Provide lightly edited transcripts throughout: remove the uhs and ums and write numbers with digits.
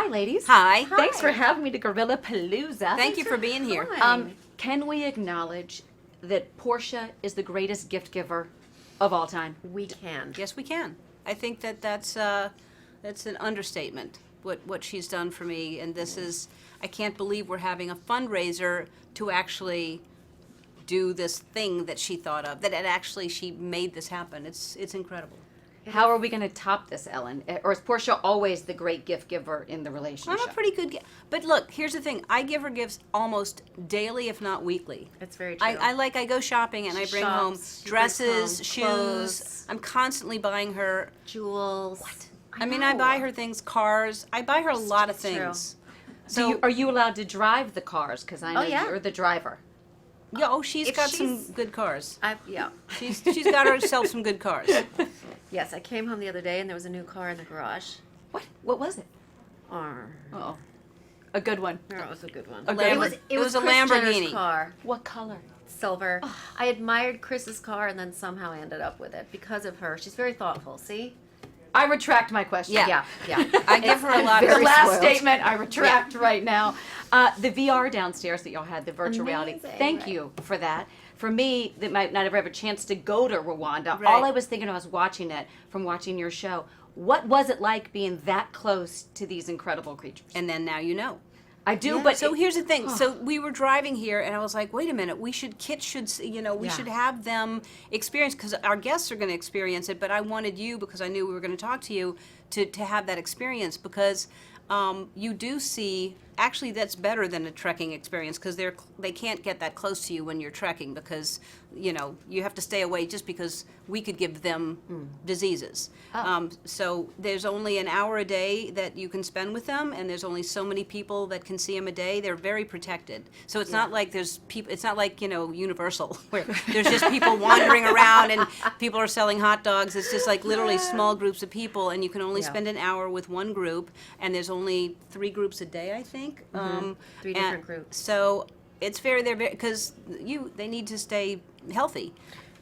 ladies. Hi. Thanks for having me to Gorillapalooza. Thank you for being here. Can we acknowledge that Portia is the greatest gift giver of all time? We can. Yes, we can. I think that's an understatement. What she's done for me, and this is, I can't believe we're having a fundraiser to actually do this thing that she thought of. That she made this happen. It's incredible. How are we going to top this, Ellen? Or is Portia always the great gift giver in the relationship? I'm a pretty good but look, here's the thing. I give her gifts almost daily, if not weekly. That's very true. I go shopping and I bring home dresses, shoes. Clothes. I'm constantly buying her jewels. What? I buy her things, cars. I buy her a lot of things. So are you allowed to drive the cars? Because I know you're the driver. Yeah, she's got some good cars. Yeah. She's got herself some good cars. Yes, I came home the other day and there was a new car in the garage. What? What was it? Oh, a good one. no, it was a good one. It was a Kris Lamborghini. Jenner's car. What color? Silver. I admired Chris's car and then somehow I ended up with it because of her. She's very thoughtful. See? I retract my question. Yeah. I give her a lot of The last spoiled. statement I retract right now. The VR downstairs that y'all had, the virtual reality. Amazing, Thank right. you for that. For me, that might not ever have a chance to go to Rwanda. Right. All I was thinking when I was watching it, from watching your show, what was it like being that close to these incredible creatures? And then now you know. I do, but So here's the thing. So we were driving here, and I was like, "Wait a minute. Kit should, we should have them experience because our guests are going to experience it. But I wanted you because I knew we were going to talk to you to have that experience because you do see. Actually, that's better than a trekking experience because they can't get that close to you when you're trekking because you have to stay away just because we could give them diseases. So there's only an hour a day that you can spend with them, and there's only so many people that can see them a day. They're very protected. So it's not like there's people. It's not like Universal where there's just people wandering around and people are selling hot dogs. It's just like literally small groups of people, and you can only spend an hour with one group, and there's only 3 groups a day, I think. 3 different groups. So it's very because they need to stay healthy.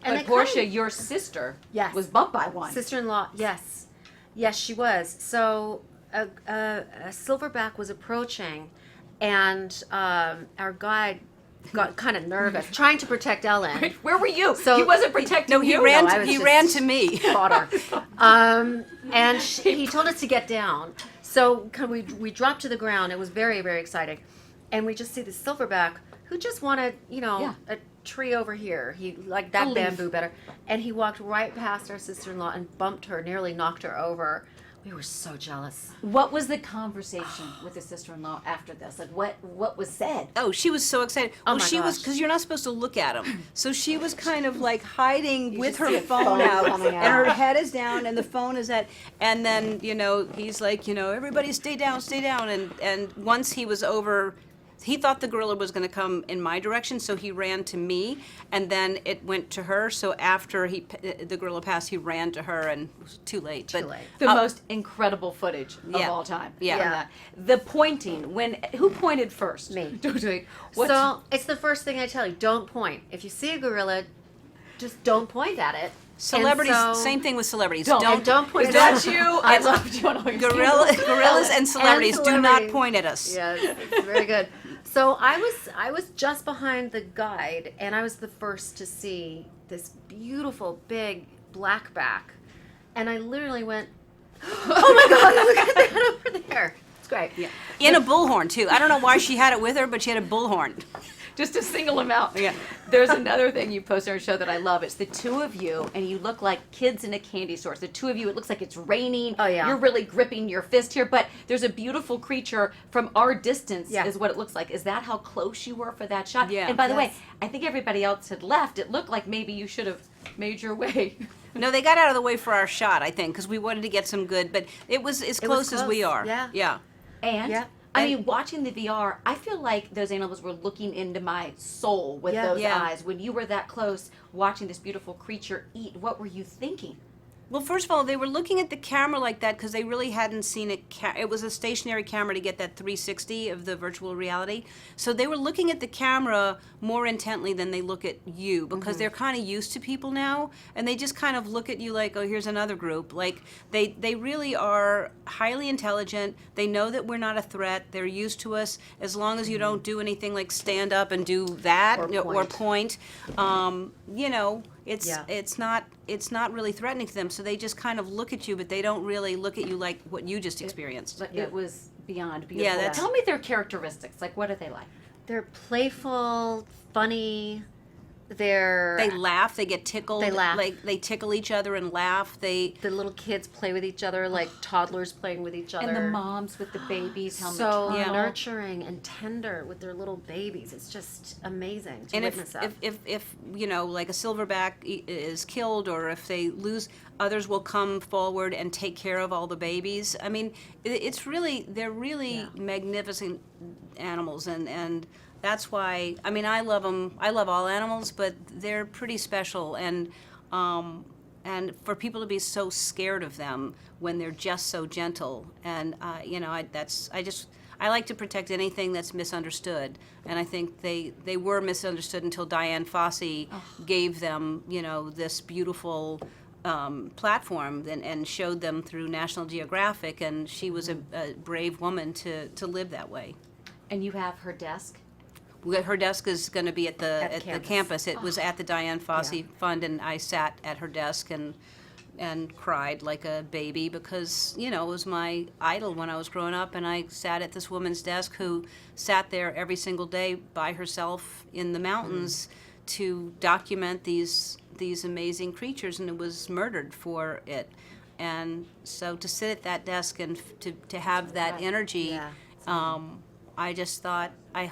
but Portia, your sister, was bumped by one. Sister-in-law, yes. Yes, she was. So a silverback was approaching, and our guide got kind of nervous, trying to protect Ellen. Wait, where were you? So he wasn't protecting No, he you. ran. I was He just ran to me. Fodder. And he told us to get down. So we dropped to the ground. It was very, very exciting. And we just see the silverback who just wanted, a tree over here. He liked that bamboo better. And he walked right past our sister-in-law and bumped her, nearly knocked her over. We were so jealous. What was the conversation with the sister-in-law after this? Like, what was said? Oh, she was so excited. Oh, my she was gosh. because you're not supposed to look at him. So she was kind of like hiding with her see a phone phone out, coming and her out. head is down, and the phone is at. And then he's like, everybody stay down, and once he was over. He thought the gorilla was going to come in my direction, so he ran to me, and then it went to her. So after the gorilla passed, he ran to her, and it was too late. Too late. The most incredible footage of all time. Yeah. From that. The pointing. Who pointed first? Me. What's- So it's the first thing I tell you. Don't point. If you see a gorilla, just don't point at it. Celebrities, And so- same thing with celebrities. And don't point Is at that it. you? I loved you on all your Gorillas and celebrities do not celebrities. point at us. Yes, it's very good. So I was just behind the guide, and I was the first to see this beautiful big blackback, and I literally went, "Oh my God! Look at that over there!" It's great. Yeah. In a bullhorn too. I don't know why she had it with her, but she had a bullhorn. Just to single them out. Yeah. There's another thing you post on your show that I love. It's the two of you, and you look like kids in a candy store. It's the two of you. It looks like it's raining. Oh, yeah. You're really gripping your fist here, but there's a beautiful creature from our distance. Yeah. Is what it looks like. Is that how close you were for that shot? Yeah. And by the way, Yes. I think everybody else had left. It looked like maybe you should have made your way. No, they got out of the way for our shot, I think, because we wanted to get some good. But it was as close as we close, are. yeah. Yeah. And Yeah. I mean, watching the VR, I feel like those animals were looking into my soul with Yeah. those Yeah. eyes. When you were that close, watching this beautiful creature eat, what were you thinking? Well, first of all, they were looking at the camera like that because they really hadn't seen it. It was a stationary camera to get that 360 of the virtual reality. So they were looking at the camera more intently than they look at you because they're kind of used to people now, and they just kind of look at you like, oh, here's another group. Like they really are highly intelligent. They know that we're not a threat. They're used to us as long as you don't do anything like stand up and do that or point. You know. It's not really threatening to them, so they just kind of look at you, but they don't really look at you like what you just experienced. But it was beyond beautiful. Yeah, Tell me their characteristics. Like, what are they like? They're playful, funny. They laugh. They get tickled. They laugh. Like they tickle each other and laugh. The little kids play with each other like toddlers playing with each other. And the moms with the babies, how so maternal. nurturing and tender with their little babies. It's just amazing to witness that. If you know, like a silverback is killed or if they lose, others will come forward and take care of all the babies. I mean, they're really magnificent animals, and that's why, I mean, I love them. I love all animals, but they're pretty special. And for people to be so scared of them when they're just so gentle, and you know, I like to protect anything that's misunderstood. And I think they were misunderstood until Diane Fossey gave them, you know, this beautiful platform and showed them through National Geographic. And she was a brave woman to live that way. And you have her desk? Her desk is going to be at the campus. campus. It was at the Diane Fossey Fund, and I sat at her desk and cried like a baby because, you know, it was my idol when I was growing up, and I sat at this woman's desk who sat there every single day by herself in the mountains to document these amazing creatures, and it was murdered for it. And so to sit at that desk and to have that energy, I just thought, I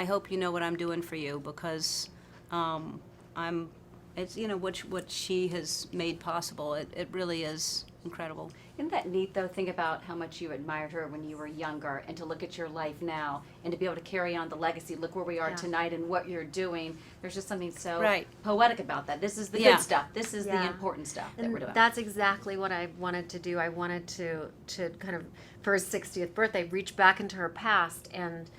hope you know what I'm doing for you, because it's, you know, what she has made possible. It really is incredible. Isn't that neat, though? Think about how much you admired her when you were younger, and to look at your life now, and to be able to carry on the legacy. Look where we are tonight and what you're doing. There's just something so poetic about that. This is the good stuff. This is the important stuff that we're doing. That's exactly what I wanted to do. I wanted to kind of, for his 60th birthday, reach back into her past and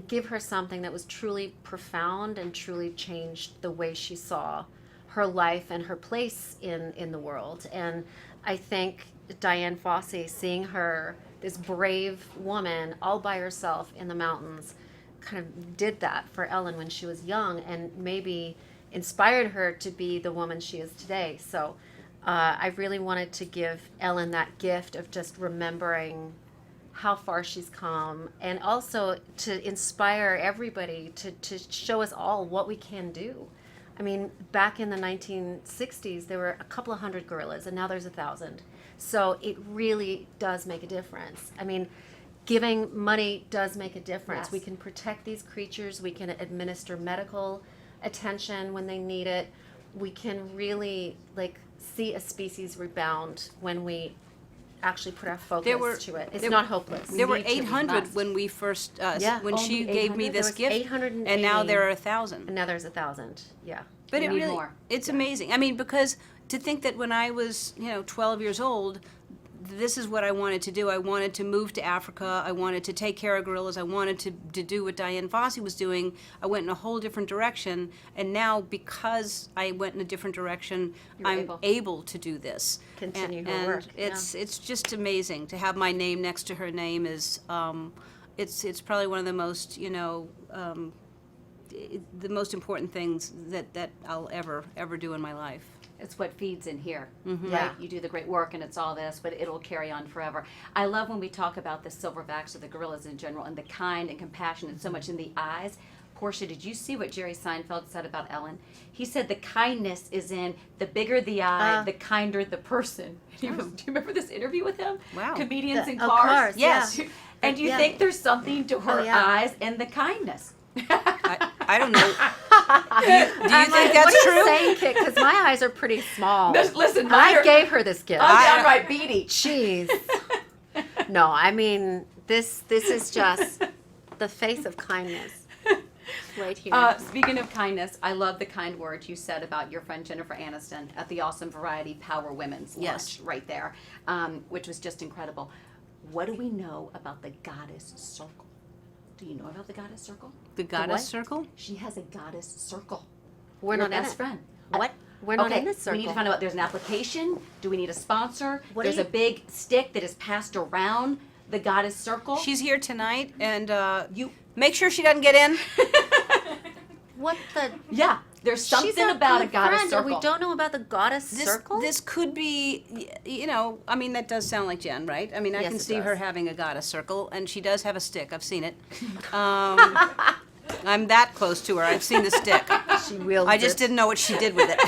give her something that was truly profound and truly changed the way she saw her life and her place in the world. And I think Diane Fossey, seeing her, this brave woman all by herself in the mountains, kind of did that for Ellen when she was young, and maybe inspired her to be the woman she is today. So I really wanted to give Ellen that gift of just remembering how far she's come, and also to inspire everybody to show us all what we can do. I mean, back in the 1960s, there were a couple of hundred gorillas, and now there's 1,000. So it really does make a difference. I mean, giving money does make a difference. Yes. We can protect these creatures. We can administer medical attention when they need it. We can really, like, see a species rebound when we actually put our focus to it. It's not hopeless. There were 800 when we first, when she gave me this gift, 880, and now there are 1,000. And now there's 1,000. Yeah. But it need really, more. it's amazing. I mean, because to think that when I was, 12 years old, this is what I wanted to do. I wanted to move to Africa. I wanted to take care of gorillas. I wanted to do what Diane Fossey was doing. I went in a whole different direction. And now, because I went in a different direction, I'm able to do this. Continue her and work. It's just amazing to have my name next to her name. Is it's probably one of the most, the most important things that I'll ever do in my life. It's what feeds in here, Mm-hmm. right? You do the great work, and it's all this, but it'll carry on forever. I love when we talk about the silverbacks or the gorillas in general, and the kind and compassion, and so much in the eyes. Portia, did you see what Jerry Seinfeld said about Ellen? He said the kindness is in the bigger the eye, the kinder the person. Do you remember this interview with him? Wow. Comedians in Of cars. course, Yes. yeah. And do you think there's something to her eyes and the kindness? I don't know. Do you think that's what true? Are you saying, Kit? Because my eyes are pretty small. Listen, I gave her this gift. I'm downright beady. Jeez. No, I mean this is just the face of kindness. Right here. Speaking of kindness, I love the kind words you said about your friend Jennifer Aniston at the Awesome Variety Power Women's Yes. Lunch right there, which was just incredible. What do we know about the goddess circle? Do you know about the goddess circle? The what? goddess circle? She has a goddess circle. We're Your not in best it. friend. What? We're not Okay, in this circle. we need to find out. There's an application. Do we need a sponsor? What There's do a you- big stick that is passed around the goddess circle. She's here tonight, and you. make sure she doesn't get in. What the? Yeah, there's something She's our about a good goddess friend, circle. and we don't know about the goddess This, circle. this could be, I mean, that does sound like Jen, right? I mean, I Yes, can it see does. her having a goddess circle, and she does have a stick. I've seen it. I'm that close to her. I've seen the stick. She wields I just it. didn't know what she did with it.